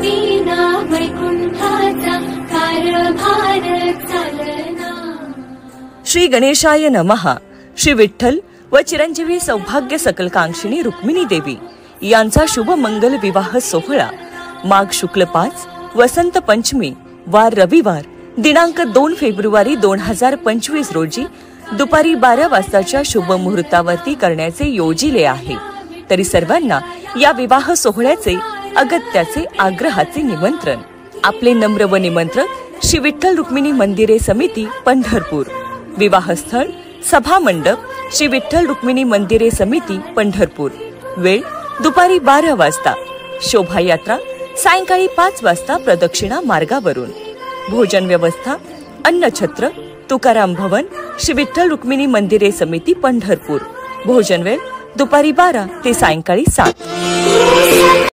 विना वैकुंठाचा कारभार चालना। श्री गणेशाय नमः। श्री विठ्ठल व चिरंजीवी सौभाग्य सकलकांक्षिणी रुक्मिणी देवी यांचा शुभ मंगल विवाह सोहळा माघ शुक्ल 5 वसंत पंचमी वार रविवार दिनांक 2 फेब्रुवारी 2025 रोजी दुपारी 12 वाजताच्या शुभ मुहूर्तावरती करण्याचे योजिले आहे। तरी सर्वांना या विवाह सोहळ्याचे अगत्याचे आग्रहाचे निमंत्रण। आपले नम्र व निमंत्रक श्री विठ्ठल रुक्मिणी मंदिरे समिती पंढरपूर। विवाहस्थळ सभा मंडप श्री विठ्ठल रुक्मिणी मंदिरे समिती पंढरपूर। वेळ दुपारी 12 वाजता। शोभायात्रा सायंकाळी 5 वाजता प्रदक्षिणा मार्गावरून। भोजन व्यवस्था अन्नछत्र तुकाराम भवन श्री विठ्ठल रुक्मिणी मंदिरे समिती पंढरपूर। भोजन वेळ दुपारी 12 ते सायंकाळी 7।